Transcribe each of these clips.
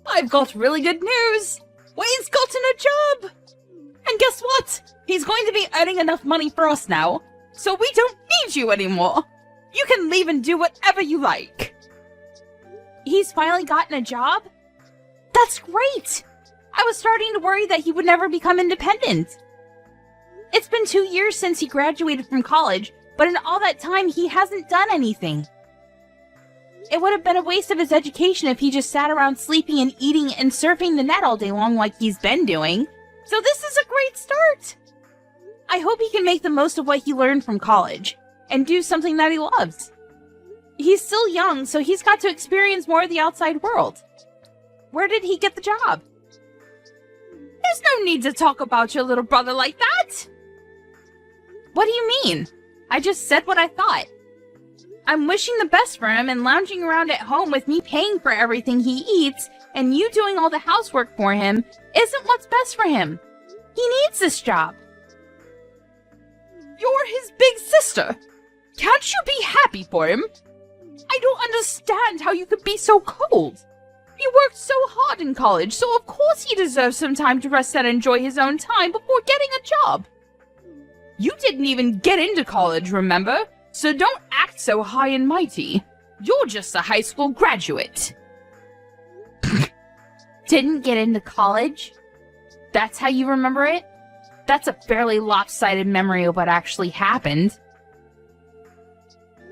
I've got really good news! Wayne's gotten a job! And guess what? He's going to be earning enough money for us now, so we don't need you anymore! You can leave and do whatever you like! He's finally gotten a job? That's great! I was starting to worry that he would never become independent. It's been 2 years since he graduated from college, but in all that time he hasn't done anything. It would have been a waste of his education if he just sat around sleeping and eating and surfing the net all day long like he's been doing. So this is a great start! I hope he can make the most of what he learned from college, and do something that he loves. He's still young, so he's got to experience more of the outside world. Where did he get the job? There's no need to talk about your little brother like that! What do you mean? I just said what I thought. I'm wishing the best for him and lounging around at home with me paying for everything he eats and you doing all the housework for him isn't what's best for him. He needs this job. You're his big sister. Can't you be happy for him? I don't understand how you could be so cold. He worked so hard in college, so of course he deserves some time to rest and enjoy his own time before getting a job. You didn't even get into college, remember? So don't act so high and mighty. You're just a high school graduate. Didn't get into college? That's how you remember it? That's a fairly lopsided memory of what actually happened.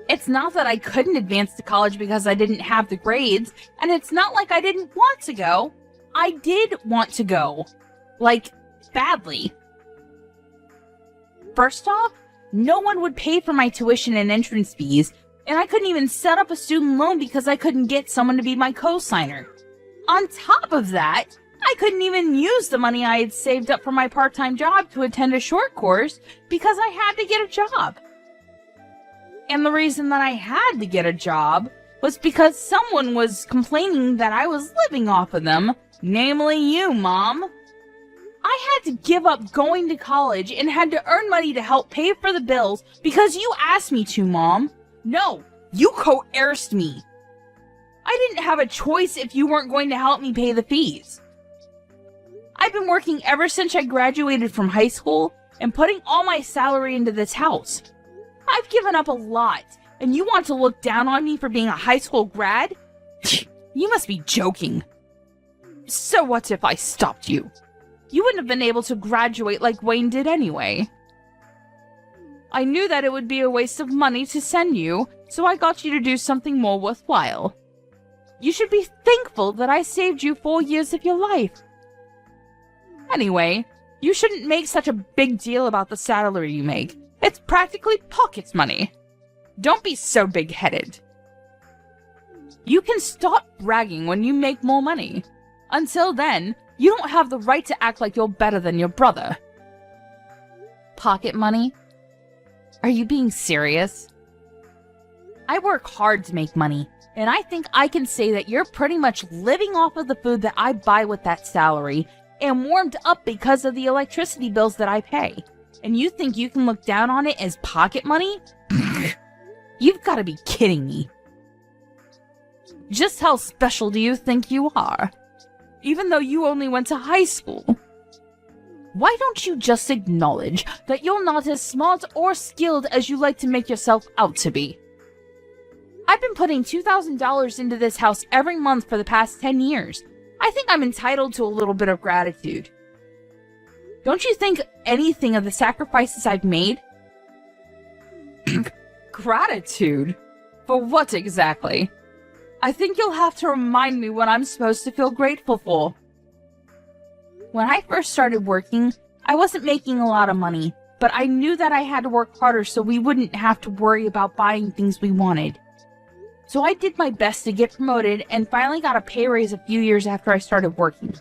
It's not that I couldn't advance to college because I didn't have the grades, and it's not like I didn't want to go. I did want to go. Like, badly. First off, no one would pay for my tuition and entrance fees, and I couldn't even set up a student loan because I couldn't get someone to be my co-signer. On top of that, I couldn't even use the money I had saved up for my part-time job to attend a short course because I had to get a job. And the reason that I had to get a job was because someone was complaining that I was living off of them, namely you, Mom. I had to give up going to college and had to earn money to help pay for the bills because you asked me to, Mom. No, you coerced me. I didn't have a choice if you weren't going to help me pay the fees. I've been working ever since I graduated from high school and putting all my salary into this house. I've given up a lot, and you want to look down on me for being a high school grad? You must be joking. So what if I stopped you? You wouldn't have been able to graduate like Wayne did anyway. I knew that it would be a waste of money to send you, so I got you to do something more worthwhile. You should be thankful that I saved you 4 years of your life. Anyway, you shouldn't make such a big deal about the salary you make. It's practically pocket money. Don't be so big-headed. You can stop bragging when you make more money. Until then, you don't have the right to act like you're better than your brother. Pocket money? Are you being serious? I work hard to make money, and I think I can say that you're pretty much living off of the food that I buy with that salary, and warmed up because of the electricity bills that I pay. And you think you can look down on it as pocket money? You've got to be kidding me. Just how special do you think you are? Even though you only went to high school. Why don't you just acknowledge that you're not as smart or skilled as you like to make yourself out to be? I've been putting $2,000 into this house every month for the past 10 years. I think I'm entitled to a little bit of gratitude. Don't you think anything of the sacrifices I've made? Gratitude? For what exactly? I think you'll have to remind me what I'm supposed to feel grateful for. When I first started working, I wasn't making a lot of money, but I knew that I had to work harder so we wouldn't have to worry about buying things we wanted. So I did my best to get promoted and finally got a pay raise a few years after I started working.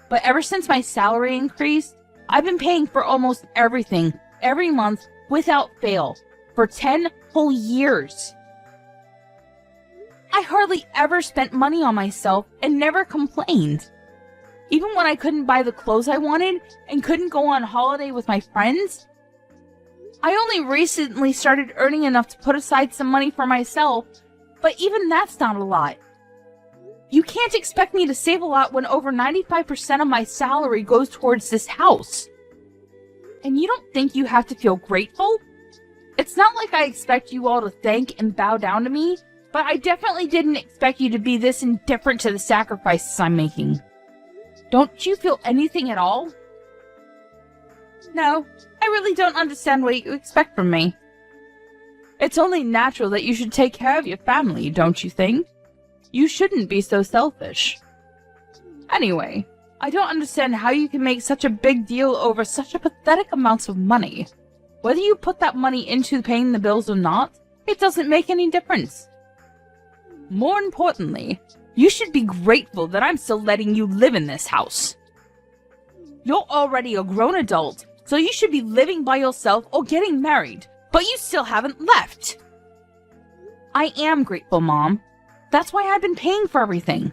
But ever since my salary increased, I've been paying for almost everything, every month, without fail, for 10 whole years. I hardly ever spent money on myself and never complained. Even when I couldn't buy the clothes I wanted and couldn't go on holiday with my friends. I only recently started earning enough to put aside some money for myself, but even that's not a lot. You can't expect me to save a lot when over 95% of my salary goes towards this house. And you don't think you have to feel grateful? It's not like I expect you all to thank and bow down to me, but I definitely didn't expect you to be this indifferent to the sacrifices I'm making. Don't you feel anything at all? No, I really don't understand what you expect from me. It's only natural that you should take care of your family, don't you think? You shouldn't be so selfish. Anyway, I don't understand how you can make such a big deal over such a pathetic amount of money. Whether you put that money into paying the bills or not, it doesn't make any difference. More importantly, you should be grateful that I'm still letting you live in this house. You're already a grown adult, so you should be living by yourself or getting married, but you still haven't left. I am grateful, Mom. That's why I've been paying for everything.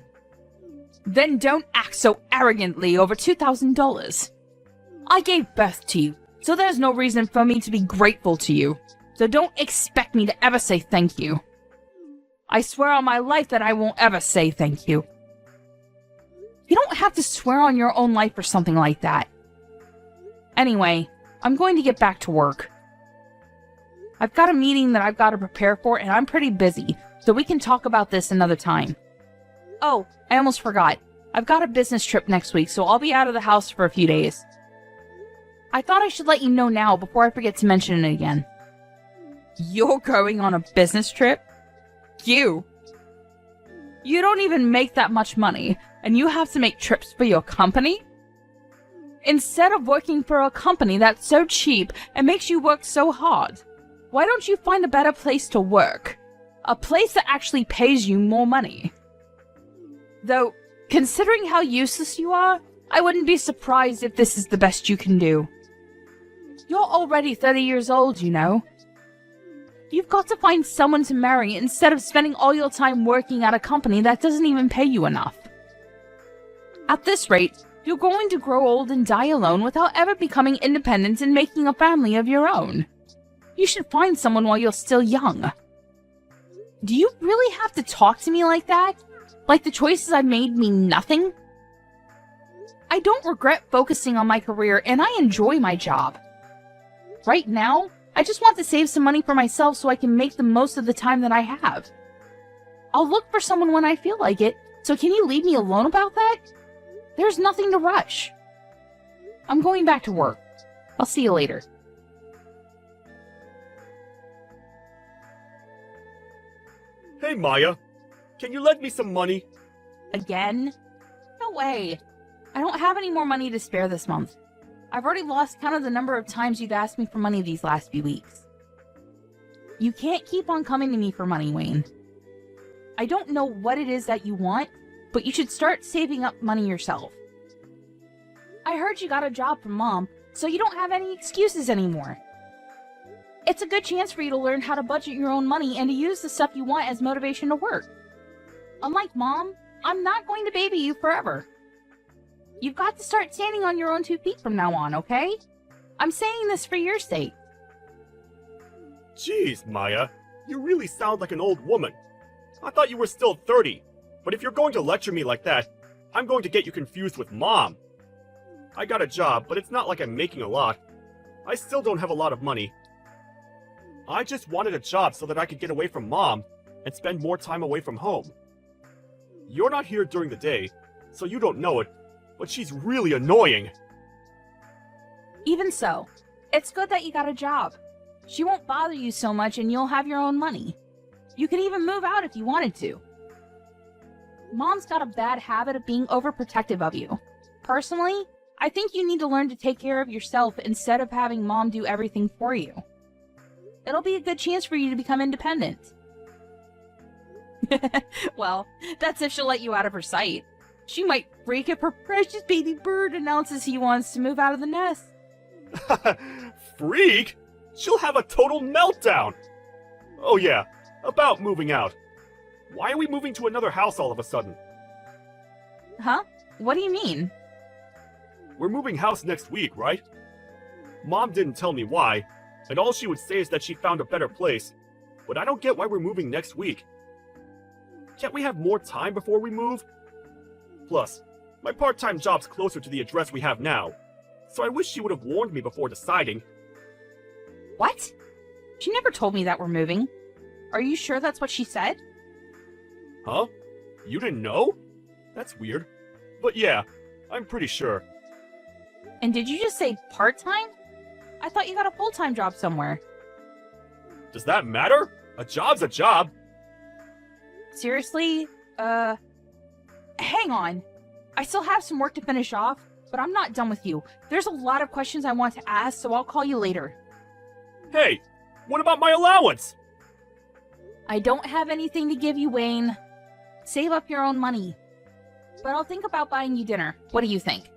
Then don't act so arrogantly over $2,000. I gave birth to you, so there's no reason for me to be grateful to you. So don't expect me to ever say thank you. I swear on my life that I won't ever say thank you. You don't have to swear on your own life or something like that. Anyway, I'm going to get back to work. I've got a meeting that I've got to prepare for, and I'm pretty busy, so we can talk about this another time. Oh, I almost forgot. I've got a business trip next week, so I'll be out of the house for a few days. I thought I should let you know now before I forget to mention it again. You're going on a business trip? You don't even make that much money, and you have to make trips for your company? Instead of working for a company that's so cheap and makes you work so hard, why don't you find a better place to work? A place that actually pays you more money. Though, considering how useless you are, I wouldn't be surprised if this is the best you can do. You're already 30 years old, you know. You've got to find someone to marry instead of spending all your time working at a company that doesn't even pay you enough. At this rate, you're going to grow old and die alone without ever becoming independent and making a family of your own. You should find someone while you're still young. Do you really have to talk to me like that? Like the choices I've made mean nothing? I don't regret focusing on my career, and I enjoy my job. Right now, I just want to save some money for myself so I can make the most of the time that I have. I'll look for someone when I feel like it, so can you leave me alone about that? There's nothing to rush. I'm going back to work. I'll see you later. Hey, Maya. Can you lend me some money? Again? No way. I don't have any more money to spare this month. I've already lost count of the number of times you've asked me for money these last few weeks. You can't keep on coming to me for money, Wayne. I don't know what it is that you want, but you should start saving up money yourself. I heard you got a job from Mom, so you don't have any excuses anymore. It's a good chance for you to learn how to budget your own money and to use the stuff you want as motivation to work. Unlike Mom, I'm not going to baby you forever. You've got to start standing on your own 2 feet from now on, okay? I'm saying this for your sake. Jeez, Maya. You really sound like an old woman. I thought you were still 30. But if you're going to lecture me like that, I'm going to get you confused with Mom. I got a job, but it's not like I'm making a lot. I still don't have a lot of money. I just wanted a job so that I could get away from Mom and spend more time away from home. You're not here during the day, so you don't know it, but she's really annoying. Even so, it's good that you got a job. She won't bother you so much and you'll have your own money. You could even move out if you wanted to. Mom's got a bad habit of being overprotective of you. Personally, I think you need to learn to take care of yourself instead of having Mom do everything for you. It'll be a good chance for you to become independent. Well, that's if she'll let you out of her sight. She might freak if her precious baby bird announces he wants to move out of the nest. Freak? She'll have a total meltdown! Oh yeah, about moving out. Why are we moving to another house all of a sudden? Huh? What do you mean? We're moving house next week, right? Mom didn't tell me why, and all she would say is that she found a better place, but I don't get why we're moving next week. Can't we have more time before we move? Plus, my part-time job's closer to the address we have now, so I wish she would have warned me before deciding. What? She never told me that we're moving. Are you sure that's what she said? Huh? You didn't know? That's weird. But yeah, I'm pretty sure. And did you just say part-time? I thought you got a full-time job somewhere. Does that matter? A job's a job. Seriously? Hang on. I still have some work to finish off, but I'm not done with you. There's a lot of questions I want to ask, so I'll call you later. Hey, what about my allowance? I don't have anything to give you, Wayne. Save up your own money. But I'll think about buying you dinner. What do you think?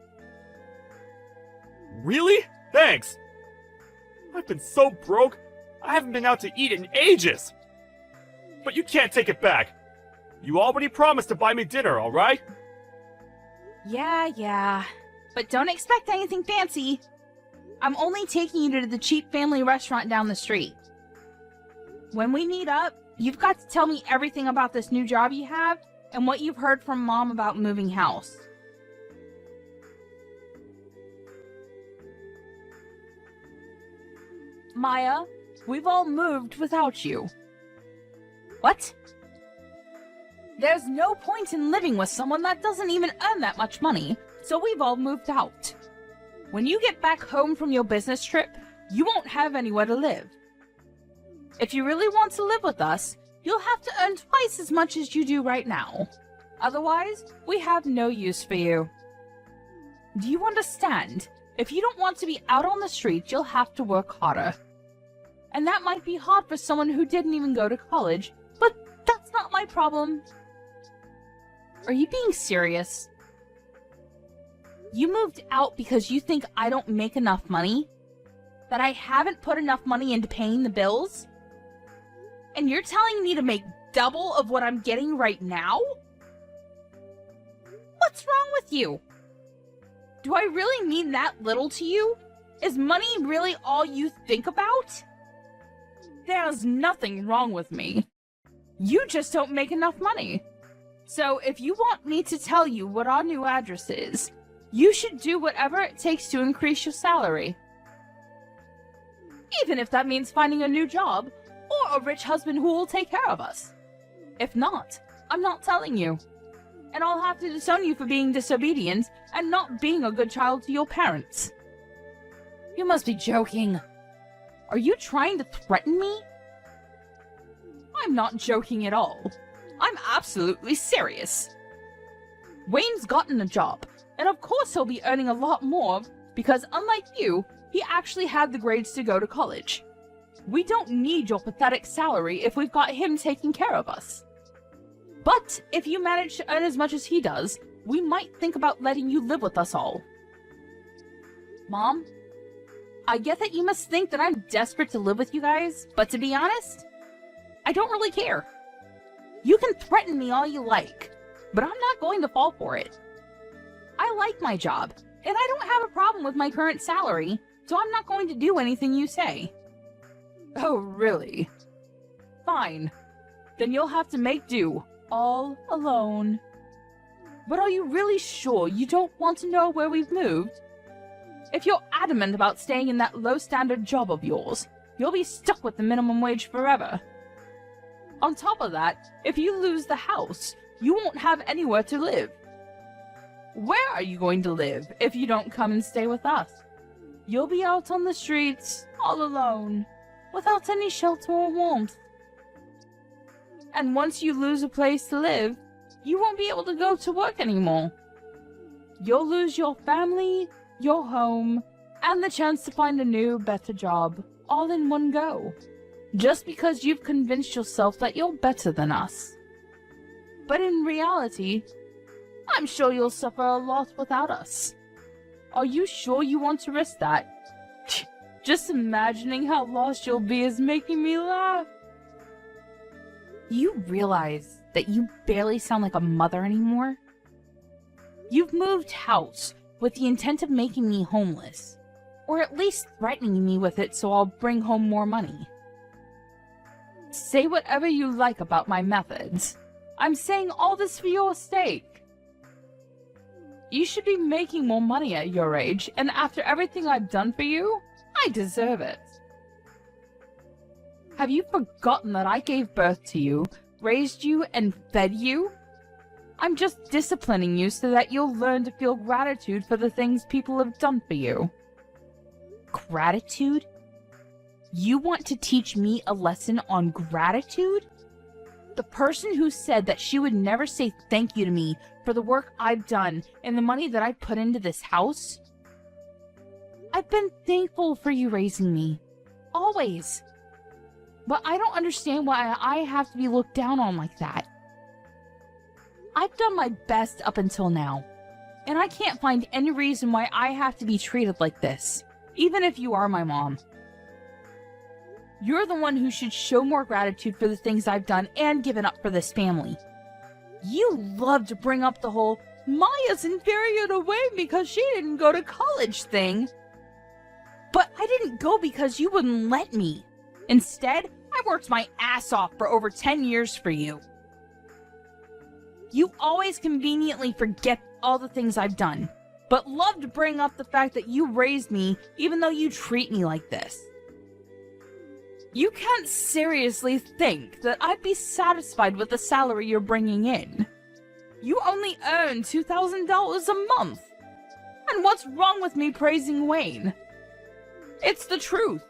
Really? Thanks. I've been so broke, I haven't been out to eat in ages. But you can't take it back. You already promised to buy me dinner, alright? Yeah. But don't expect anything fancy. I'm only taking you to the cheap family restaurant down the street. When we meet up, you've got to tell me everything about this new job you have and what you've heard from Mom about moving house. Maya, we've all moved without you. What? There's no point in living with someone that doesn't even earn that much money, so we've all moved out. When you get back home from your business trip, you won't have anywhere to live. If you really want to live with us, you'll have to earn twice as much as you do right now. Otherwise, we have no use for you. Do you understand? If you don't want to be out on the street, you'll have to work harder. And that might be hard for someone who didn't even go to college, but that's not my problem. Are you being serious? You moved out because you think I don't make enough money? That I haven't put enough money into paying the bills? And you're telling me to make double of what I'm getting right now? What's wrong with you? Do I really mean that little to you? Is money really all you think about? There's nothing wrong with me. You just don't make enough money. So if you want me to tell you what our new address is, you should do whatever it takes to increase your salary. Even if that means finding a new job, or a rich husband who will take care of us. If not, I'm not telling you. And I'll have to disown you for being disobedient and not being a good child to your parents. You must be joking. Are you trying to threaten me? I'm not joking at all. I'm absolutely serious. Wayne's gotten a job, and of course he'll be earning a lot more because unlike you, he actually had the grades to go to college. We don't need your pathetic salary if we've got him taking care of us. But if you manage to earn as much as he does, we might think about letting you live with us all. Mom, I get that you must think that I'm desperate to live with you guys, but to be honest, I don't really care. You can threaten me all you like, but I'm not going to fall for it. I like my job, and I don't have a problem with my current salary, so I'm not going to do anything you say. Oh, really? Fine. Then you'll have to make do, all alone. But are you really sure you don't want to know where we've moved? If you're adamant about staying in that low-standard job of yours, you'll be stuck with the minimum wage forever. On top of that, if you lose the house, you won't have anywhere to live. Where are you going to live if you don't come and stay with us? You'll be out on the streets, all alone, without any shelter or warmth. And once you lose a place to live, you won't be able to go to work anymore. You'll lose your family, your home, and the chance to find a new, better job, all in one go. Just because you've convinced yourself that you're better than us. But in reality, I'm sure you'll suffer a lot without us. Are you sure you want to risk that? Just imagining how lost you'll be is making me laugh. You realize that you barely sound like a mother anymore? You've moved house with the intent of making me homeless, or at least threatening me with it so I'll bring home more money. Say whatever you like about my methods, I'm saying all this for your sake. You should be making more money at your age, and after everything I've done for you, I deserve it. Have you forgotten that I gave birth to you, raised you, and fed you? I'm just disciplining you so that you'll learn to feel gratitude for the things people have done for you. Gratitude? You want to teach me a lesson on gratitude? The person who said that she would never say thank you to me for the work I've done and the money that I put into this house? I've been thankful for you raising me. Always. But I don't understand why I have to be looked down on like that. I've done my best up until now, and I can't find any reason why I have to be treated like this, even if you are my mom. You're the one who should show more gratitude for the things I've done and given up for this family. You love to bring up the whole Maya's inferior to Wayne because she didn't go to college thing. But I didn't go because you wouldn't let me. Instead, I worked my ass off for over 10 years for you. You always conveniently forget all the things I've done, but love to bring up the fact that you raised me even though you treat me like this. You can't seriously think that I'd be satisfied with the salary you're bringing in. You only earn $2,000 a month. And what's wrong with me praising Wayne? It's the truth.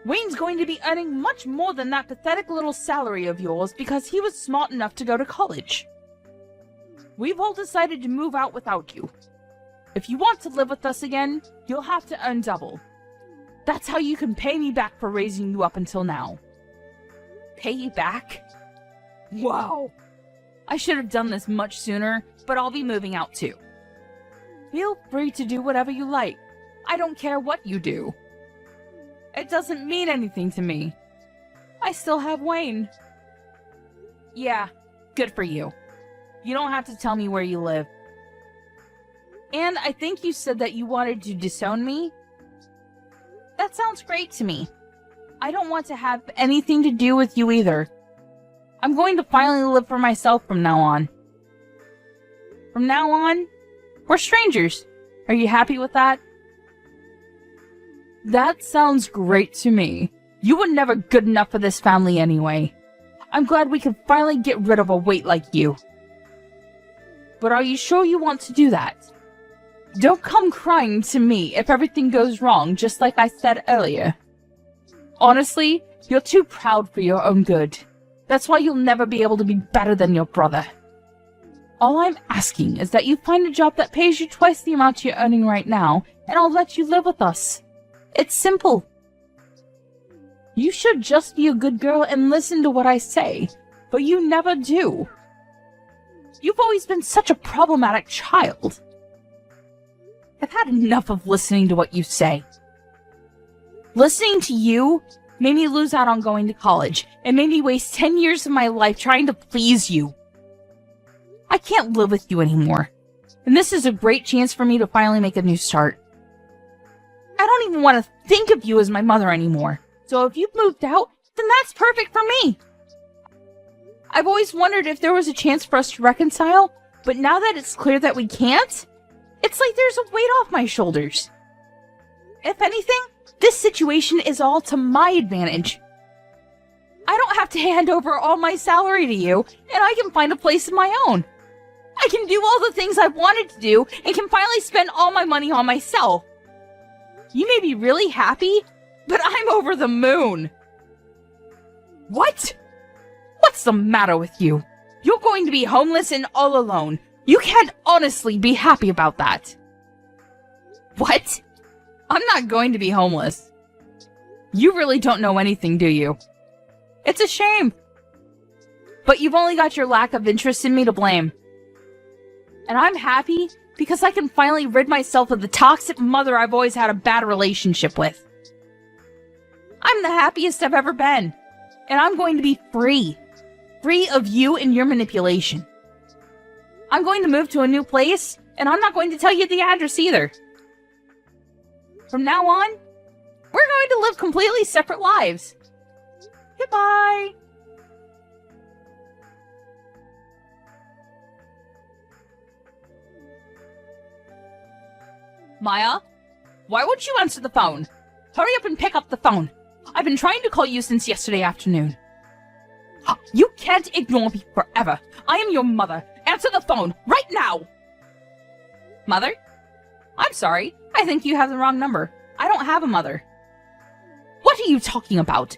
Wayne's going to be earning much more than that pathetic little salary of yours because he was smart enough to go to college. We've all decided to move out without you. If you want to live with us again, you'll have to earn double. That's how you can pay me back for raising you up until now. Pay you back? Wow. I should have done this much sooner, but I'll be moving out too. Feel free to do whatever you like. I don't care what you do. It doesn't mean anything to me. I still have Wayne. Yeah, good for you. You don't have to tell me where you live. And I think you said that you wanted to disown me? That sounds great to me. I don't want to have anything to do with you either. I'm going to finally live for myself from now on. From now on, we're strangers. Are you happy with that? That sounds great to me. You were never good enough for this family anyway. I'm glad we could finally get rid of a weight like you. But are you sure you want to do that? Don't come crying to me if everything goes wrong, just like I said earlier. Honestly, you're too proud for your own good. That's why you'll never be able to be better than your brother. All I'm asking is that you find a job that pays you twice the amount you're earning right now, and I'll let you live with us. It's simple. You should just be a good girl and listen to what I say, but you never do. You've always been such a problematic child. I've had enough of listening to what you say. Listening to you made me lose out on going to college and made me waste 10 years of my life trying to please you. I can't live with you anymore, and this is a great chance for me to finally make a new start. I don't even want to think of you as my mother anymore, so if you've moved out, then that's perfect for me. I've always wondered if there was a chance for us to reconcile, but now that it's clear that we can't, it's like there's a weight off my shoulders. If anything, this situation is all to my advantage. I don't have to hand over all my salary to you, and I can find a place of my own. I can do all the things I wanted to do, and can finally spend all my money on myself. You may be really happy, but I'm over the moon. What? What's the matter with you? You're going to be homeless and all alone. You can't honestly be happy about that. What? I'm not going to be homeless. You really don't know anything, do you? It's a shame. But you've only got your lack of interest in me to blame. And I'm happy because I can finally rid myself of the toxic mother I've always had a bad relationship with. I'm the happiest I've ever been. And I'm going to be free. Free of you and your manipulation. I'm going to move to a new place, and I'm not going to tell you the address either. From now on, we're going to live completely separate lives. Goodbye. Maya? Why won't you answer the phone? Hurry up and pick up the phone. I've been trying to call you since yesterday afternoon. You can't ignore me forever. I am your mother. Answer the phone, right now! Mother? I'm sorry. I think you have the wrong number. I don't have a mother. What are you talking about?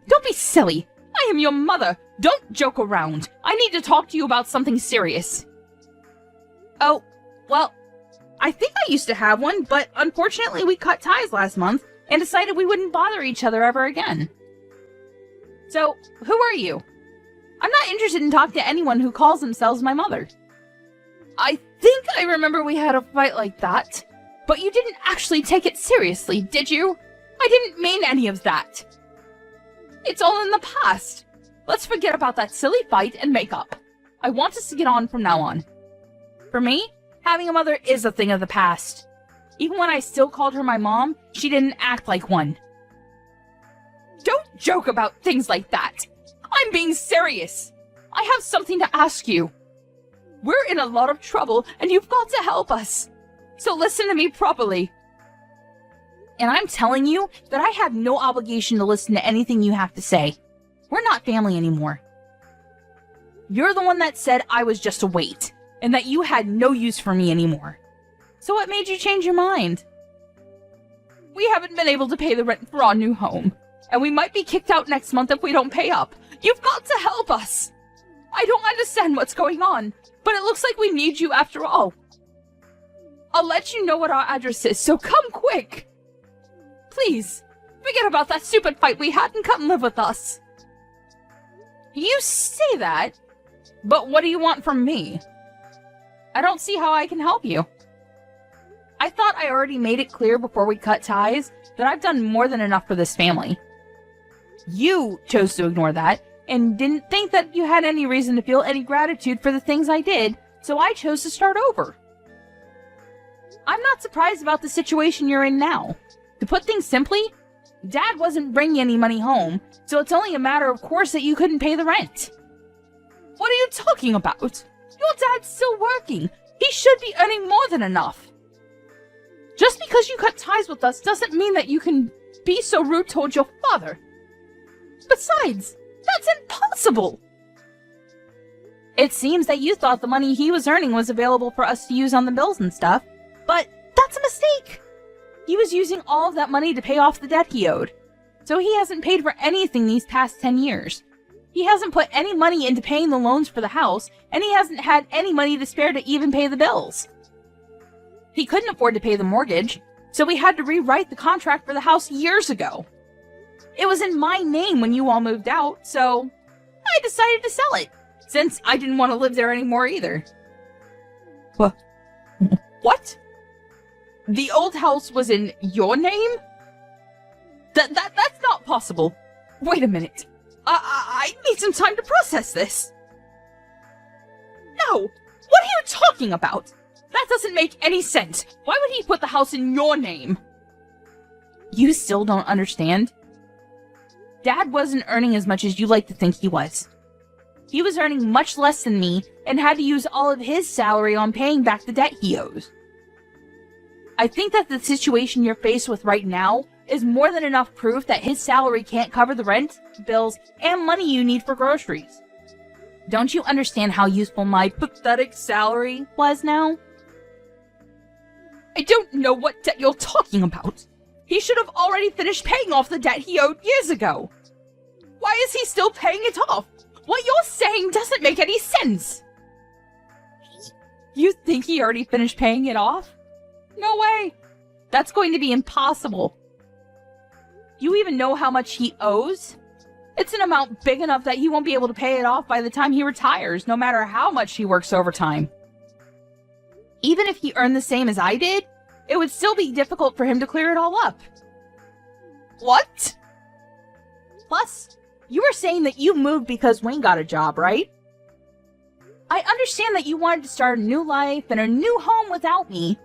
Don't be silly. I am your mother. Don't joke around. I need to talk to you about something serious. Oh, well, I think I used to have one, but unfortunately we cut ties last month and decided we wouldn't bother each other ever again. So, who are you? I'm not interested in talking to anyone who calls themselves my mother. I think I remember we had a fight like that, but you didn't actually take it seriously, did you? I didn't mean any of that. It's all in the past. Let's forget about that silly fight and make up. I want us to get on from now on. For me, having a mother is a thing of the past. Even when I still called her my mom, she didn't act like one. Don't joke about things like that. I'm being serious. I have something to ask you. We're in a lot of trouble, and you've got to help us. So listen to me properly. And I'm telling you that I have no obligation to listen to anything you have to say. We're not family anymore. You're the one that said I was just a weight, and that you had no use for me anymore. So what made you change your mind? We haven't been able to pay the rent for our new home, and we might be kicked out next month if we don't pay up. You've got to help us. I don't understand what's going on, but it looks like we need you after all. I'll let you know what our address is, so come quick. Please, forget about that stupid fight we had and come live with us. You say that, but what do you want from me? I don't see how I can help you. I thought I already made it clear before we cut ties that I've done more than enough for this family. You chose to ignore that and didn't think that you had any reason to feel any gratitude for the things I did, so I chose to start over. I'm not surprised about the situation you're in now. To put things simply, Dad wasn't bringing any money home, so it's only a matter of course that you couldn't pay the rent. What are you talking about? Your dad's still working. He should be earning more than enough. Just because you cut ties with us doesn't mean that you can be so rude towards your father. Besides, that's impossible. It seems that you thought the money he was earning was available for us to use on the bills and stuff, but that's a mistake. He was using all of that money to pay off the debt he owed, so he hasn't paid for anything these past 10 years. He hasn't put any money into paying the loans for the house, and he hasn't had any money to spare to even pay the bills. He couldn't afford to pay the mortgage, so we had to rewrite the contract for the house years ago. It was in my name when you all moved out, so I decided to sell it, since I didn't want to live there anymore either. What? The old house was in your name? That's not possible. Wait a minute. I need some time to process this. No! What are you talking about? That doesn't make any sense. Why would he put the house in your name? You still don't understand? Dad wasn't earning as much as you like to think he was. He was earning much less than me and had to use all of his salary on paying back the debt he owes. I think that the situation you're faced with right now is more than enough proof that his salary can't cover the rent, bills, and money you need for groceries. Don't you understand how useful my pathetic salary was now? I don't know what debt you're talking about. He should have already finished paying off the debt he owed years ago. Why is he still paying it off? What you're saying doesn't make any sense. You think he already finished paying it off? No way. That's going to be impossible. You even know how much he owes? It's an amount big enough that he won't be able to pay it off by the time he retires, no matter how much he works overtime. Even if he earned the same as I did, it would still be difficult for him to clear it all up. What? Plus, you were saying that you moved because Wayne got a job, right? I understand that you wanted to start a new life and a new home without me,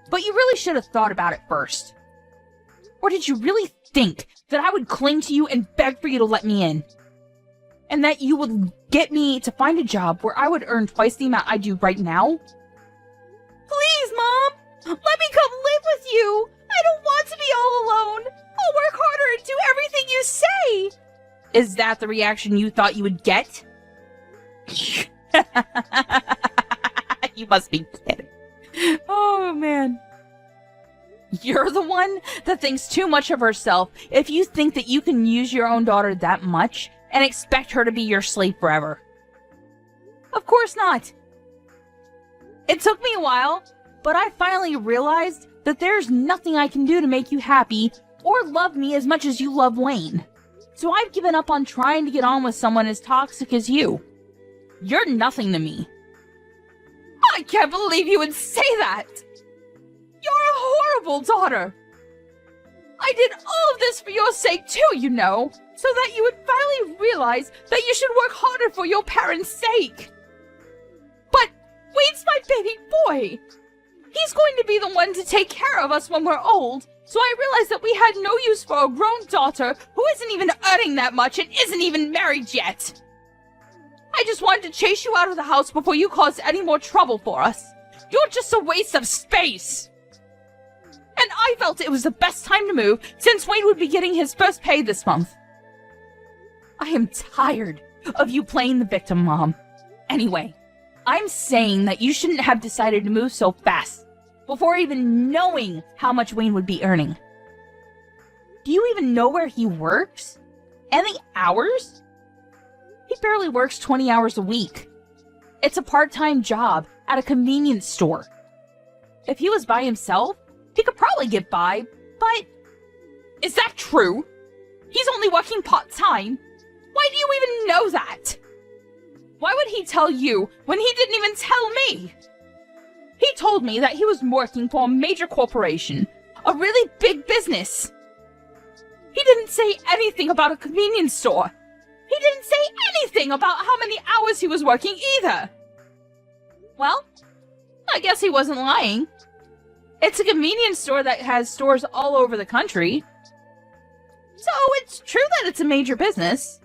but you really should have thought about it first. Or did you really think that I would cling to you and beg for you to let me in? And that you would get me to find a job where I would earn twice the amount I do right now? Please, Mom! Let me come live with you! I don't want to be all alone! I'll work harder and do everything you say! Is that the reaction you thought you would get? You must be kidding. Oh, man. You're the one that thinks too much of herself if you think that you can use your own daughter that much and expect her to be your slave forever. Of course not. It took me a while, but I finally realized that there's nothing I can do to make you happy or love me as much as you love Wayne. So I've given up on trying to get on with someone as toxic as you. You're nothing to me. I can't believe you would say that! You're a horrible daughter! I did all of this for your sake too, you know, so that you would finally realize that you should work harder for your parents' sake. But Wayne's my baby boy! He's going to be the one to take care of us when we're old, so I realized that we had no use for a grown daughter who isn't even earning that much and isn't even married yet. I just wanted to chase you out of the house before you caused any more trouble for us. You're just a waste of space. And I felt it was the best time to move since Wayne would be getting his first pay this month. I am tired of you playing the victim, Mom. Anyway, I'm saying that you shouldn't have decided to move so fast before even knowing how much Wayne would be earning. Do you even know where he works? And the hours? He barely works 20 hours a week. It's a part-time job at a convenience store. If he was by himself, he could probably get by, but... Is that true? He's only working part-time? Why do you even know that? Why would he tell you when he didn't even tell me? He told me that he was working for a major corporation, a really big business. He didn't say anything about a convenience store. He didn't say anything about how many hours he was working either. Well, I guess he wasn't lying. It's a convenience store that has stores all over the country. So it's true that it's a major business.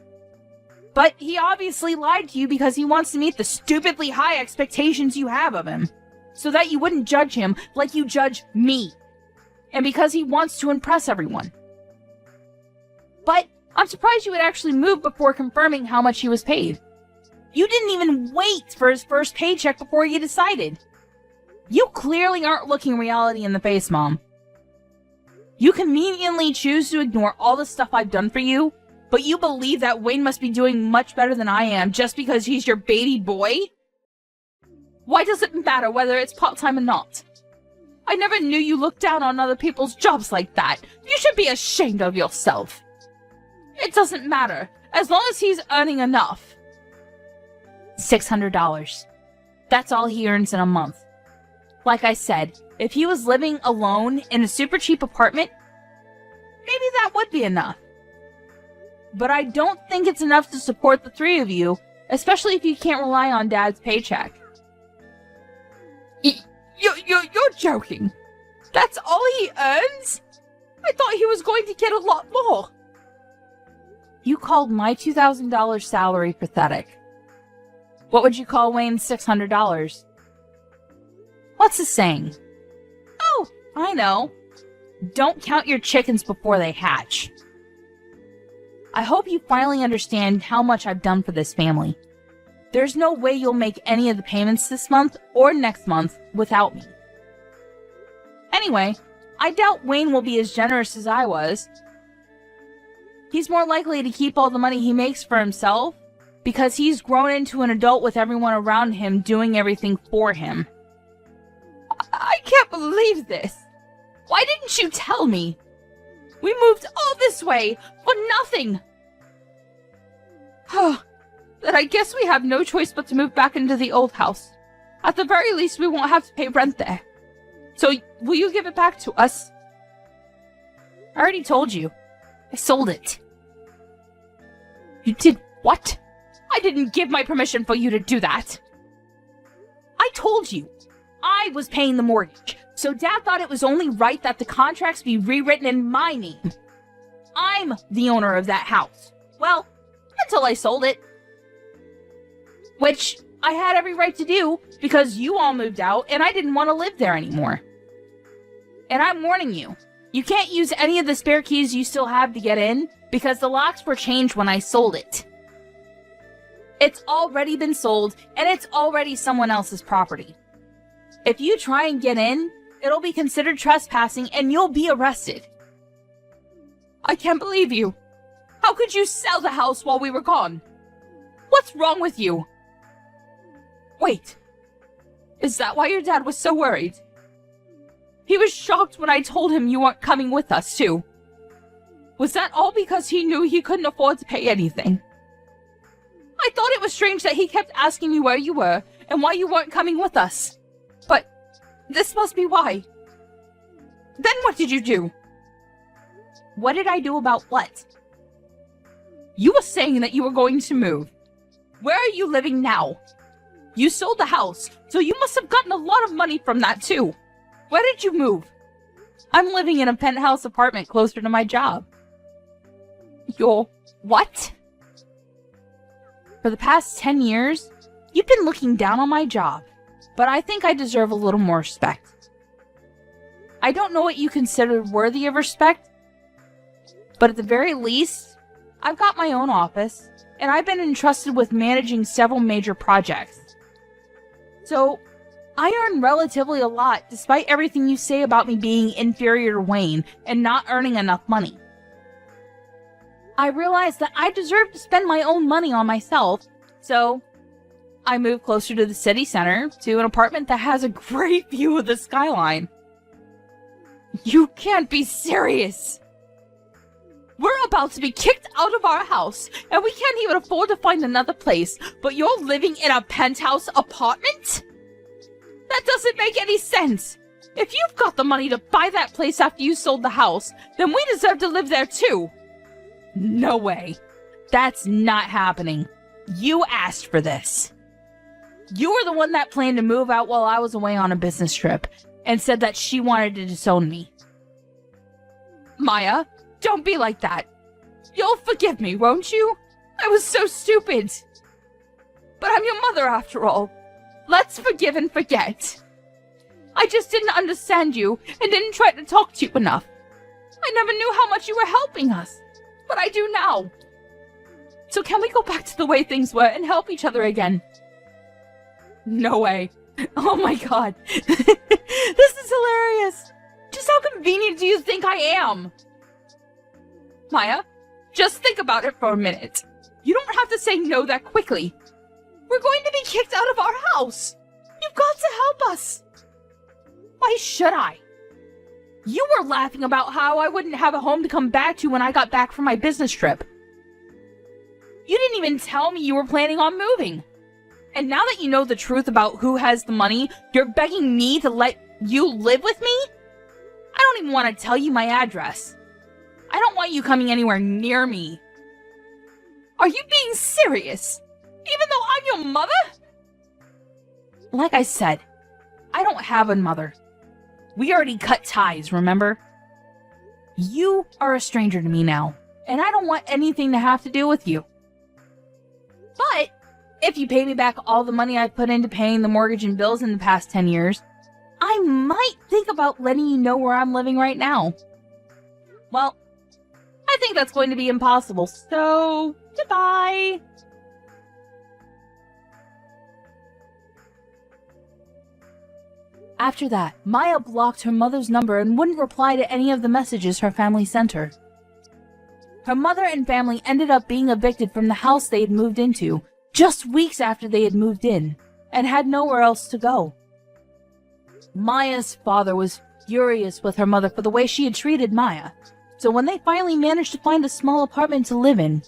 But he obviously lied to you because he wants to meet the stupidly high expectations you have of him, so that you wouldn't judge him like you judge me. And because he wants to impress everyone. But I'm surprised you would actually move before confirming how much he was paid. You didn't even wait for his first paycheck before you decided. You clearly aren't looking reality in the face, Mom. You conveniently choose to ignore all the stuff I've done for you, but you believe that Wayne must be doing much better than I am just because he's your baby boy? Why does it matter whether it's part-time or not? I never knew you looked down on other people's jobs like that. You should be ashamed of yourself. It doesn't matter, as long as he's earning enough. $600. That's all he earns in a month. Like I said, if he was living alone in a super cheap apartment, maybe that would be enough. But I don't think it's enough to support the three of you, especially if you can't rely on Dad's paycheck. You're joking. That's all he earns? I thought he was going to get a lot more. You called my $2,000 salary pathetic. What would you call Wayne's $600? What's the saying? Oh, I know. Don't count your chickens before they hatch. I hope you finally understand how much I've done for this family. There's no way you'll make any of the payments this month or next month without me. Anyway, I doubt Wayne will be as generous as I was. He's more likely to keep all the money he makes for himself because he's grown into an adult with everyone around him doing everything for him. I can't believe this. Why didn't you tell me? We moved all this way for nothing. Then I guess we have no choice but to move back into the old house. At the very least, we won't have to pay rent there. So, will you give it back to us? I already told you. I sold it. You did what? I didn't give my permission for you to do that. I told you. I was paying the mortgage, so Dad thought it was only right that the contracts be rewritten in my name. I'm the owner of that house. Well, until I sold it. Which I had every right to do because you all moved out and I didn't want to live there anymore. And I'm warning you, you can't use any of the spare keys you still have to get in because the locks were changed when I sold it. It's already been sold and it's already someone else's property. If you try and get in, it'll be considered trespassing and you'll be arrested. I can't believe you. How could you sell the house while we were gone? What's wrong with you? Wait, is that why your dad was so worried? He was shocked when I told him you weren't coming with us, too. Was that all because he knew he couldn't afford to pay anything? I thought it was strange that he kept asking me where you were and why you weren't coming with us. But this must be why. Then what did you do? What did I do about what? You were saying that you were going to move. Where are you living now? You sold the house, so you must have gotten a lot of money from that too. Where did you move? I'm living in a penthouse apartment closer to my job. Your what? For the past 10 years, you've been looking down on my job, but I think I deserve a little more respect. I don't know what you consider worthy of respect, but at the very least, I've got my own office, and I've been entrusted with managing several major projects. So, I earn relatively a lot despite everything you say about me being inferior to Wayne and not earning enough money. I realize that I deserve to spend my own money on myself, so I moved closer to the city center to an apartment that has a great view of the skyline. You can't be serious! We're about to be kicked out of our house, and we can't even afford to find another place, but you're living in a penthouse apartment? That doesn't make any sense! If you've got the money to buy that place after you sold the house, then we deserve to live there too! No way. That's not happening. You asked for this. You were the one that planned to move out while I was away on a business trip, and said that she wanted to disown me. Maya, don't be like that. You'll forgive me, won't you? I was so stupid. But I'm your mother after all. Let's forgive and forget. I just didn't understand you and didn't try to talk to you enough. I never knew how much you were helping us, but I do now. So can we go back to the way things were and help each other again? No way. Oh my god. This is hilarious. Just how convenient do you think I am? Maya, just think about it for a minute. You don't have to say no that quickly. We're going to be kicked out of our house. You've got to help us. Why should I? You were laughing about how I wouldn't have a home to come back to when I got back from my business trip. You didn't even tell me you were planning on moving. And now that you know the truth about who has the money, you're begging me to let you live with me? I don't even want to tell you my address. I don't want you coming anywhere near me. Are you being serious? Even though I'm your mother? Like I said, I don't have a mother. We already cut ties, remember? You are a stranger to me now, and I don't want anything to have to do with you. But if you pay me back all the money I've put into paying the mortgage and bills in the past 10 years, I might think about letting you know where I'm living right now. Well, I think that's going to be impossible, so goodbye. After that, Maya blocked her mother's number and wouldn't reply to any of the messages her family sent her. Her mother and family ended up being evicted from the house they had moved into just weeks after they had moved in, and had nowhere else to go. Maya's father was furious with her mother for the way she had treated Maya, so when they finally managed to find a small apartment to live in,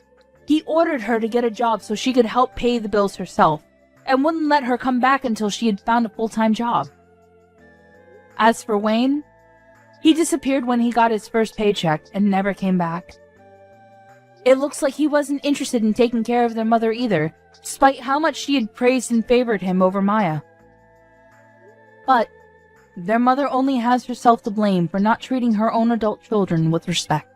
he ordered her to get a job so she could help pay the bills herself, and wouldn't let her come back until she had found a full-time job. As for Wayne, he disappeared when he got his first paycheck and never came back. It looks like he wasn't interested in taking care of their mother either, despite how much she had praised and favored him over Maya. But their mother only has herself to blame for not treating her own adult children with respect.